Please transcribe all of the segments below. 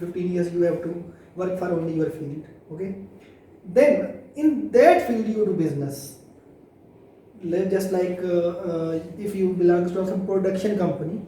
15 years you have to work for only your field, okay? Then in that field you do business. Just like if you belong to some production company,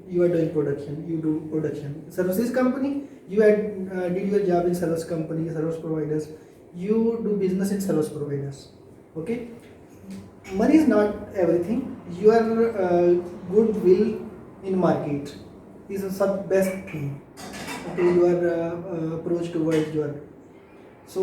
you are doing production, you do production. Services company, you did your job in service company, service providers, you do business in service providers, okay? Money is not everything. Your goodwill in market is the best thing, okay? Your approach towards your so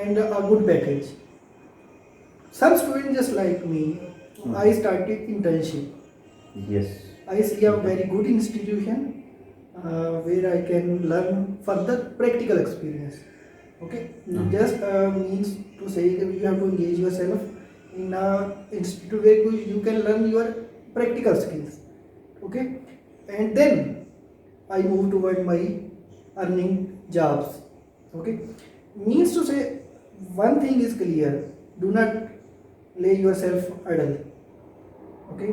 and a good package. Some students just like me, I started internship. Yes. I see a very good institution where I can learn further practical experience. Okay, just means to say that you have to engage yourself in a institute where you can learn your practical skills. Okay, and then I move toward my earning jobs. Okay, means to say one thing is clear: do not lay yourself idle. Okay,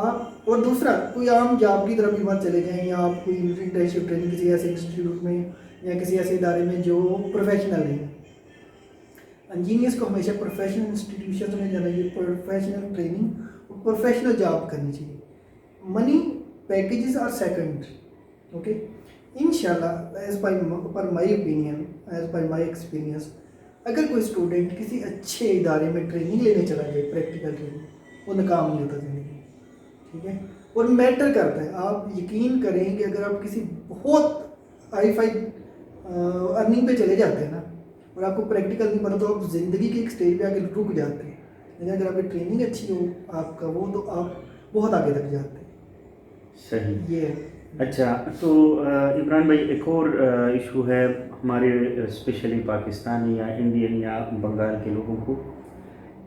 آپ اور دوسرا کوئی عام job کی طرف بھی مت چلے جائیں یا آپ کوئی انٹرنشپ ٹریننگ کسی ایسے انسٹیٹیوٹ میں یا کسی ایسے ادارے میں جو پروفیشنل نہیں ہے. انجینئرس کو ہمیشہ پروفیشنل انسٹیٹیوشن میں جانا چاہیے, پروفیشنل ٹریننگ اور پروفیشنل جاب کرنی چاہیے. Money packages are second. Okay, ان شاء اللہ as per my opinion, as per my experience, اگر کوئی اسٹوڈنٹ کسی اچھے ادارے میں ٹریننگ لینے چلا جائے, پریکٹیکل ٹریننگ, وہ ناکام نہیں ہوتا زندگی. ٹھیک ہے, اور میٹر کرتا ہے. آپ یقین کریں کہ اگر آپ کسی بہت ہائی فائی ارننگ پہ چلے جاتے ہیں نا اور آپ کو پریکٹیکل نہیں پڑا تو آپ زندگی کے ایک اسٹیج پہ آ کے رک جاتے ہیں. لیکن اگر آپ کی ٹریننگ اچھی ہو آپ کا وہ, تو آپ بہت آگے تک جاتے ہیں. صحیح. یہ ہے. اچھا, تو عمران بھائی ایک اور ایشو ہے ہمارے اسپیشلی پاکستانی یا انڈین یا بنگال کے لوگوں کو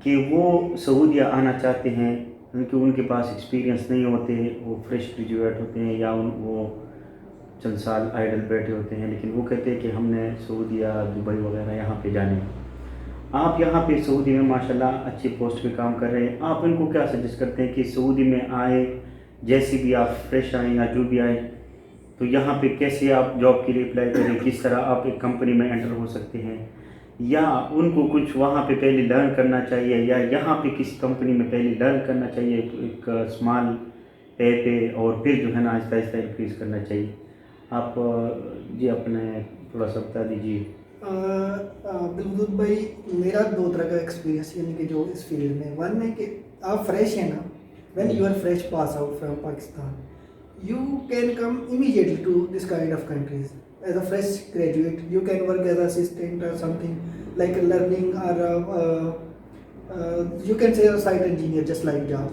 کہ وہ سعودیہ آنا چاہتے ہیں کیونکہ ان کے پاس ایکسپیرینس نہیں ہوتے, وہ فریش گریجویٹ ہوتے ہیں یا وہ چند سال آئیڈل بیٹھے ہوتے ہیں, لیکن وہ کہتے ہیں کہ ہم نے سعودیہ, دبئی وغیرہ یہاں پہ جانے ہیں. آپ یہاں پہ سعودی میں ماشاءاللہ اچھی پوسٹ پہ کام کر رہے ہیں, آپ ان کو کیا سجیسٹ کرتے ہیں کہ سعودی میں آئے, جیسے بھی آپ فریش آئیں یا جو بھی آئیں, تو یہاں پہ کیسے آپ جاب کے لیے اپلائی کریں, کس طرح آپ ایک کمپنی میں انٹر ہو سکتے ہیں, یا ان کو کچھ وہاں پہ پہلے لرن کرنا چاہیے یا یہاں پہ کسی کمپنی میں پہلے لرن کرنا چاہیے ایک اسمال پہ اور پھر جو ہے نا آہستہ آہستہ انکریز کرنا چاہیے. آپ جی اپنے تھوڑا سا بتا دیجیے. بالکل بھائی, میرا 2 طرح کا ایکسپیرینس یعنی کہ جو اس فیلڈ میں, ون ہے کہ آپ فریش ہیں نا, when you are fresh pass out from Pakistan, you can come immediately to this kind of countries as a fresh graduate. You can work as assistant or something like learning or you can say a site engineer just like job.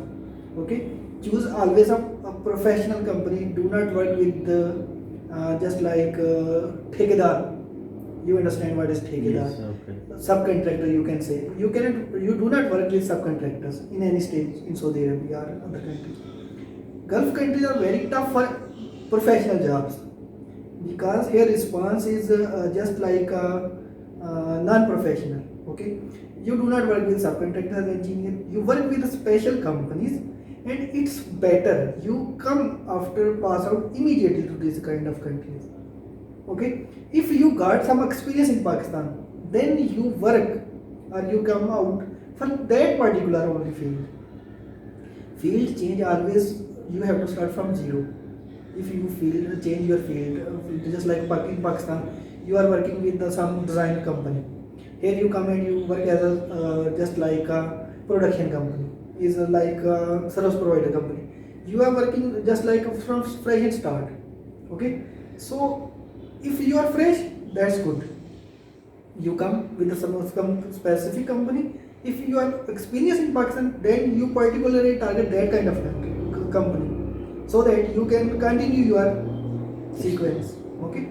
Okay, choose always a professional company. Do not work with just like thekedar. You understand what is thekedar? Yes, okay. Subcontractor, you can say. You do not work with subcontractors in any stage in Saudi Arabia or other countries. Gulf countries are very tough for professional jobs because here response is just like non-professional. Okay, you do not work with subcontractors, engineer. You work with special companies, and it's better you come after pass out immediately to these kind of countries. Okay, if you got some experience in Pakistan, then you work or you come out for that particular only field. Field change always. You have to start from zero. If you change your field, just like in Pakistan, you are working with some design company. Here you come and you work as a just like a production company, is like a service provider company. You are working just like from fresh and start. Okay, so if you are fresh, that's good. You come with some specific company. If you are experienced in Pakistan, then you particularly target that kind of company so that you can continue your sequence. Okay,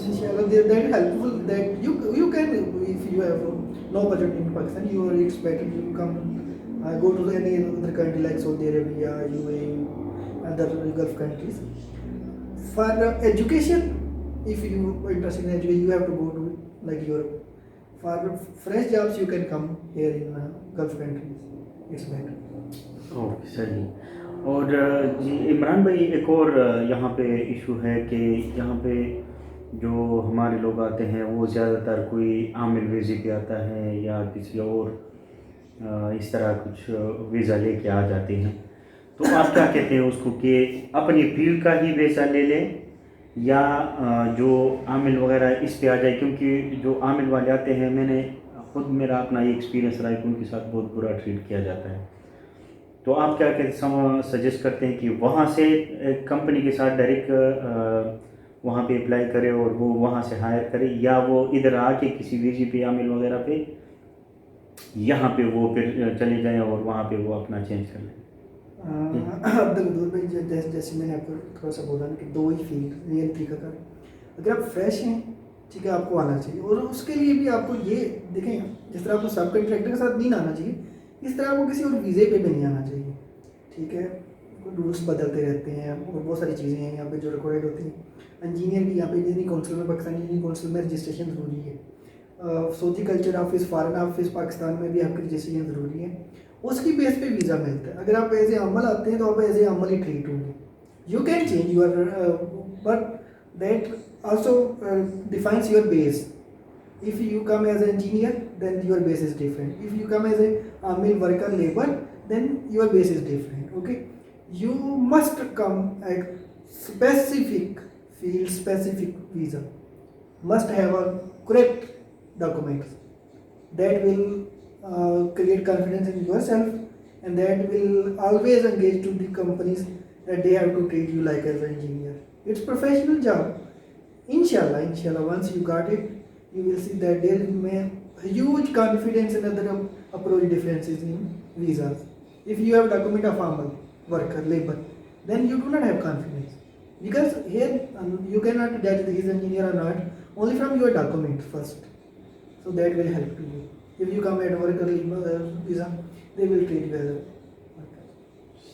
inshallah that helpful that you can, if you have no budget in Pakistan, you are expected to come go to any other country like Saudi Arabia, UAE, other Gulf countries for education. If you are interested in education, you have to go to like Europe. For fresh jobs, you can come here in Gulf countries. It's better. Okay, صحیح. اور جی عمران بھائی, ایک اور یہاں پہ issue ہے کہ یہاں پہ جو ہمارے لوگ آتے ہیں وہ زیادہ تر کوئی عامل ویزے پہ آتا ہے یا کسی اور اس طرح کچھ ویزا لے کے آ جاتے ہیں, تو آپ کیا کہتے ہیں اس کو کہ اپنی فیلڈ کا ہی ویزا لے لیں یا جو عامل وغیرہ اس پہ آ جائے, کیونکہ جو عامل والے آتے ہیں, میں نے خود میرا اپنا یہ ایکسپیرینس رہا ہے کہ ان کے ساتھ بہت برا ٹریٹ کیا جاتا ہے. تو آپ کیا سجیسٹ کرتے ہیں کہ وہاں سے کمپنی کے ساتھ ڈائریکٹ وہاں پہ اپلائی کرے اور وہ وہاں سے ہائر کرے, یا وہ ادھر آ کے کسی ویزے پہ عامل وغیرہ پہ یہاں پہ وہ پھر چلے جائیں اور وہاں پہ وہ اپنا چینج کر لیں؟ عبدالغدور بھائی, جیسے میں نے آپ کو تھوڑا سا بولا نا کہ 2 ہی فیلڈ یہ طریقہ کار. اگر آپ فریش ہیں, ٹھیک ہے, آپ کو آنا چاہیے, اور اس کے لیے بھی آپ کو یہ دیکھیں, جس طرح آپ کو سب کنٹریکٹر کے ساتھ نہیں آنا چاہیے, اس طرح آپ کو کسی اور ویزے پہ بھی نہیں آنا چاہیے. ٹھیک ہے, رولس بدلتے رہتے ہیں اور بہت ساری چیزیں ہیں یہاں پہ جو ریکوائرڈ ہوتی ہیں. انجینئر کی یہاں پہ انجینئرنگ کونسل میں, پاکستانی انجینئرنگ کونسل میں رجسٹریشن ضروری ہے. Saudi culture office, foreign office Pakistan میں بھی آپ کی رجسٹریشن ضروری ہے. اس کی بیس پہ ویزا ملتا ہے. اگر آپ ایز اے عمل آتے ہیں تو آپ ایز اے عمل ہی ٹریٹ ہوں گے. You can change your but that also defines your base. If you come as an engineer, then your base is different. If you come as a mill worker, labor, then your base is different. Okay, you must come at specific field, specific visa. Must have a correct documents that will create confidence in yourself, and that will always engage to the companies that they have to treat you like as an engineer. It's professional job. Inshallah, once you got it, you will see that there may huge confidence and other approach differences in visas. If you have document of amal, worker, labor, then you do not have confidence, because here you cannot judge he is engineer or not only from your document first. So that will help to you. If you come at worker visa, they will treat you as a worker.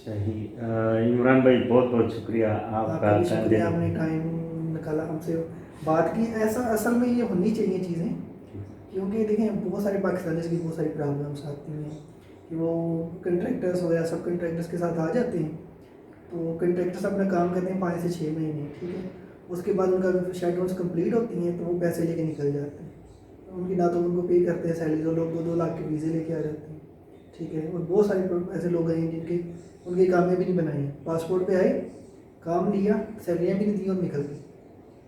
صحیح. عمران بھائی بہت بہت شکریہ آپ آپ کا کا بھی شکریہ, آپ نے ٹائم نکالا ہم سے بات کی. ایسا اصل میں یہ ہونی چاہیے چیزیں, کیونکہ دیکھیں بہت سارے پاکستانیز کی بہت ساری پرابلمس آتی ہیں کہ وہ کنٹریکٹرس وغیرہ سب کنٹریکٹرس کے ساتھ آ جاتے ہیں. تو کنٹریکٹرس اپنا کام کرتے ہیں 5 سے 6 مہینے, ٹھیک ہے. اس کے بعد ان کا شیڈ ڈاؤنس کمپلیٹ ہوتی ہیں تو وہ پیسے لے کے نکل جاتے ہیں. ان کی نہ تو ان کو پے کرتے ہیں سیلری, جو لوگ 2-2 لاکھ کے ویزے لے کے آ جاتے ہیں, ٹھیک ہے. اور بہت سارے ایسے لوگ ہیں جن کے ان کی کامیابی بھی نہیں بنائی ہیں. پاسپورٹ پہ آئے, کام لیا, سیلریاں بھی نہیں دی اور نکل گئی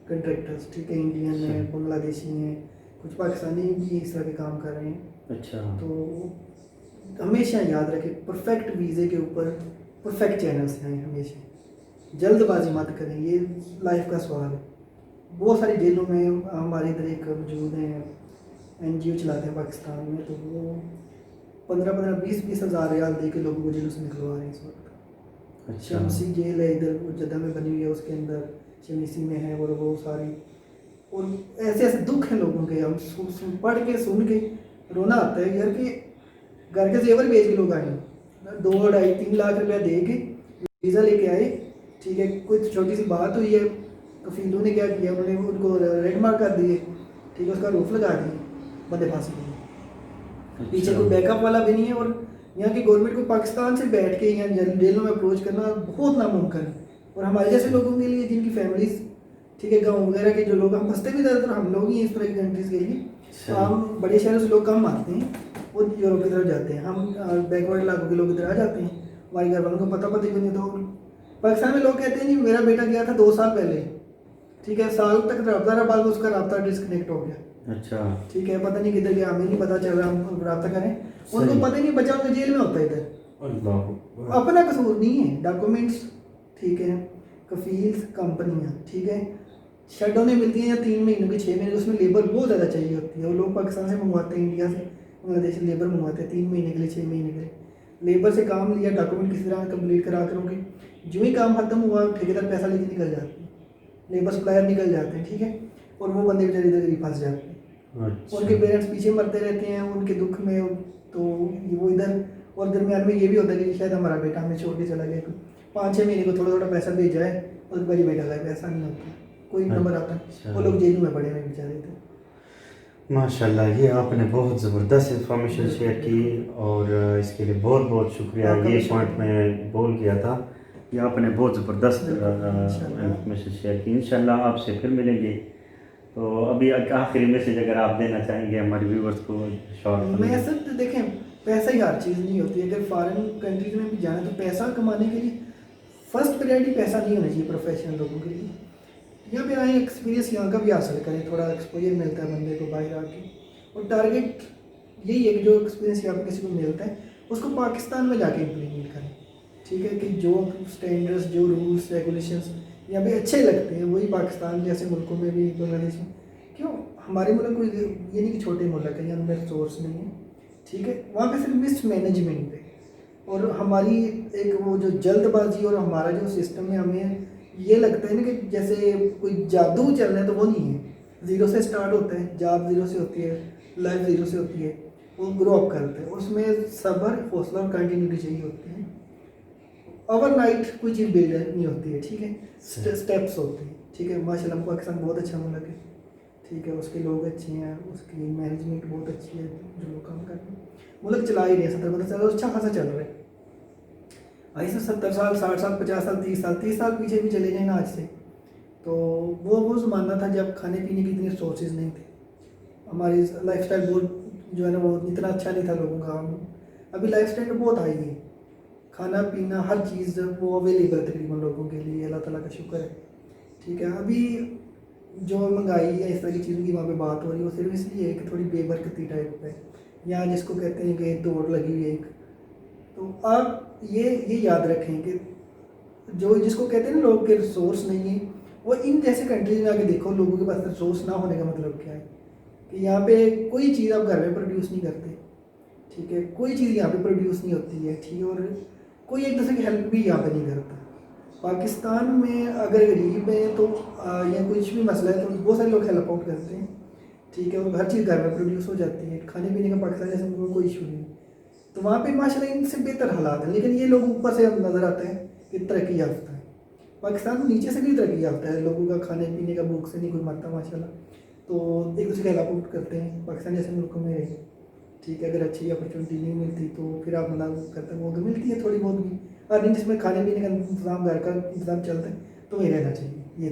کنٹریکٹرس, ٹھیک ہے. انڈین ہیں, بنگلہ دیشی ہیں, کچھ پاکستانی بھی اس طرح کے کام کر رہے ہیں. اچھا. تو ہمیشہ یاد رکھیں پرفیکٹ ویزے کے اوپر پرفیکٹ چینل سے آئیں. ہمیشہ جلد بازی مت کریں, یہ لائف کا سوال ہے. بہت ساری جیلوں میں ہمارے ادھر ایک موجود ہیں, NGO چلاتے ہیں پاکستان میں, تو وہ 15-20 ہزار ریال دے کے لوگوں کو جیلوں سے نکلوا رہے ہیں اس وقت. شمسی جیل ہے ادھر جدہ میں بنی ہوئی ہے, اس کے اندر شمیسی میں ہے, اور وہ ساری, اور ایسے ایسے دکھ ہیں لوگوں کے. ہم پڑھ کے سن کے رونا آتا ہے یار کہ گھر کے زیور بیچ کے لوگ آئے ہیں, 2-2.5-3 لاکھ روپیہ دے کے ویزا لے کے آئے, ٹھیک ہے. کوئی چھوٹی سی بات ہوئی ہے, کفیلوں نے کیا کیا, انہوں نے ان کو ریڈ مارک کر دیے, ٹھیک ہے, اس کا روف لگا دیے, بندے پھنس گئے. پیچھے کوئی بیک اپ والا بھی نہیں ہے, اور یہاں کی گورنمنٹ کو پاکستان سے بیٹھ کے یہاں جیلوں میں اپروچ کرنا بہت ناممکن ہے. اور ہمارے جیسے لوگوں کے لیے جن کی فیملیز, ٹھیک ہے, گاؤں وغیرہ کے جو لوگ, ہم پھنستے بھی زیادہ تر ہم لوگ ہی ہیں اس طرح کی کنٹریز کے لیے. ہم بڑے شہروں سے لوگ کم آتے ہیں, وہ یورپ کی طرف جاتے ہیں. ہم بیکورڈ علاقوں کے لوگ ادھر آ جاتے ہیں, ہمارے گھر والوں کو پتہ بھی نہیں. تو پاکستان میں لوگ کہتے ہیں نہیں میرا بیٹا گیا تھا 2 سال پہلے, ٹھیک ہے, سال تک رابطہ رہا, بعد میں اس کا رابطہ ڈسکنیکٹ ہو گیا. اچھا, ٹھیک ہے, پتہ نہیں کدھر گیا, ہمیں نہیں پتہ چل رہا, ہم رابطہ کریں, ان کو پتہ ہی نہیں, بچہ ان کے جیل میں ہوتا ہے ادھر. اپنا قصور نہیں ہے, ڈاکومنٹس, ٹھیک ہے, کفیل کمپنیاں, ٹھیک ہے, شٹ ڈاؤنیں ملتی ہیں یا 3 مہینوں کی 6 مہینے, اس میں لیبر بہت زیادہ چاہیے ہوتی ہے. وہ لوگ پاکستان سے منگواتے ہیں, انڈیا سے, بنگلہ دیش سے لیبر منگواتے ہیں 3 مہینے کے لیے, 6 مہینے کے لیے. لیبر سے کام لیا, ڈاکومنٹ کسی طرح کمپلیٹ کرا کر کے جو ہی کام ختم ہوا, ٹھیکیدار پیسہ لے کے نکل جاتے ہیں, لیبر سپلائر نکل جاتے ہیں, ٹھیک ہے. اور وہ بندے بیچارے ادھر ادھر پھنس جاتے ہیں. ان کے پیرنٹس پیچھے مرتے رہتے ہیں ان کے دکھ میں, تو وہ ادھر, اور درمیان میں یہ بھی ہوتا ہے کہ شاید ہمارا بیٹا ہمیں چھوڑ کے چلا گیا, 5-6 مہینے کو تھوڑا تھوڑا پیسہ بھیجا ہے, اور بڑی بیٹا کا پیسہ نہیں ہوتا, کوئی نمبر آتا ہے, وہ لوگ جیلوں میں پڑے ہوئے بیچارے تھے. ماشاء اللہ, یہ آپ نے بہت زبردست انفارمیشن شیئر کی, اور اس کے لیے بہت بہت شکریہ. یہ پوائنٹ میں بول گیا تھا, یہ آپ نے بہت زبردست انفارمیشن شیئر کی. انشاءاللہ آپ سے پھر ملیں گے. تو ابھی آخری میسیج اگر آپ دینا چاہیں گے ہمارے ویورز کو شارٹ میں سر دیکھیں, پیسہ ہی ہر چیز نہیں ہوتی. اگر فارن کنٹریز میں بھی جانا تو پیسہ کمانے کے لیے فرسٹ پریورٹی پیسہ نہیں ہونا چاہیے پروفیشنل لوگوں کے لیے. یہاں پہ آئیں, ایکسپیرینس یہاں کا بھی حاصل کریں, تھوڑا ایکسپوجر ملتا ہے بندے کو باہر آ کے. اور ٹارگیٹ یہی ہے کہ جو ایکسپیرینس یہاں پہ کسی کو ملتا ہے اس کو پاکستان میں جا کے امپلیمنٹ کریں, ٹھیک ہے. کہ جو اسٹینڈرڈس, جو رولس ریگولیشنس یہاں پہ اچھے لگتے ہیں, وہی پاکستان جیسے ملکوں میں بھی, بنگلہ دیش میں. کیوں ہمارے ملک کو یہ نہیں کہ چھوٹے ملک ہیں, یہاں پہ ریسورس نہیں ہے, ٹھیک ہے. وہاں پہ صرف مس مینجمنٹ ہے, اور ہماری ایک وہ جو جلد بازی, اور ہمارا جو سسٹم ہے, ہمیں یہ لگتا ہے نا کہ جیسے کوئی جادو چل رہا ہے, تو وہ نہیں ہے. 0 سے اسٹارٹ ہوتا ہے, جاب 0 سے ہوتی ہے, لائف 0 سے ہوتی ہے, وہ گرو اپ کرتے ہیں. اس میں صبر, حوصلہ اور کنٹینیوٹی چاہیے ہوتی ہے. اوور نائٹ کوئی چیز بلڈ نہیں ہوتی ہے, ٹھیک ہے. اسٹیپس ہوتے ہیں, ٹھیک ہے. ماشاء اللہ پاکستان بہت اچھا ملک ہے. ٹھیک ہے، اس کے لوگ اچھے ہیں، اس کی مینجمنٹ بہت اچھی ہے، جو لوگ کام کر رہے ہیں ملک چلا ہی رہے ہیں، 70 اچھا خاصا چل رہا ہے. آج سے 70 سال 60 سال 50 سال 30 سال پیچھے بھی چلے جائیں نا آج سے، تو وہ زمانہ تھا جب کھانے پینے کی اتنی ریسورسز نہیں تھے. ہماری لائف اسٹائل بہت جو ہے نا وہ اتنا اچھا نہیں تھا لوگوں کا. ابھی لائف اسٹائل بہت ہائی ہے، کھانا پینا ہر چیز وہ اویلیبل ہے تقریباً لوگوں کے لیے، اللہ تعالیٰ کا شکر ہے. ٹھیک ہے، ابھی جو مہنگائی ہے اس طرح کی چیزوں کی وہاں پہ بات ہو رہی ہے وہ صرف اس لیے ہے کہ تھوڑی بے برکتی ٹائپ ہے، یا جس کو کہتے ہیں کہ دوڑ لگی ہوئی ہے ایک. تو آپ یہ یاد رکھیں کہ جو جس کو کہتے ہیں نا لوگ کے ریسورس نہیں ہے، وہ ان جیسے کنٹریز میں آ کے دیکھو لوگوں کے پاس ریسورس نہ ہونے کا مطلب کیا ہے. کہ یہاں پہ کوئی چیز آپ گھر میں پروڈیوس نہیں کرتے. ٹھیک ہے، کوئی چیز یہاں پہ پروڈیوس نہیں ہوتی ہے. ٹھیک ہے، اور کوئی ایک دوسرے کی ہیلپ بھی یہاں پہ نہیں کرتا. پاکستان میں اگر غریب ہیں تو یا کچھ بھی مسئلہ ہے تو بہت سارے لوگ ہیلپ آؤٹ کرتے ہیں. ٹھیک ہے، اور ہر چیز گھر میں پروڈیوس ہو جاتی ہے، کھانے پینے کا پاکستان جیسے میں کوئی ایشو نہیں. تو وہاں پہ ماشاء اللہ ان سے بہتر حالات ہیں، لیکن یہ لوگ اوپر سے نظر آتے ہیں کہ ترقی یافتہ ہے. پاکستان نیچے سے بھی ترقی یافتہ ہے، لوگوں کا کھانے پینے کا بھوک سے نہیں کوئی مرتا ماشاء اللہ. تو ایک دوسرے کا ہیلپ آؤٹ کرتے ہیں پاکستان جیسے ملکوں میں رہے. ٹھیک ہے، اگر اچھی اپرچونیٹی نہیں ملتی تو پھر آپ مطلب کرتے ہیں وہ ملتی ہے تھوڑی بہت بھی، اور نہیں جس میں کھانے پینے کا انتظام گھر کا انتظام چلتا ہے تو وہی رہنا چاہیے. یہ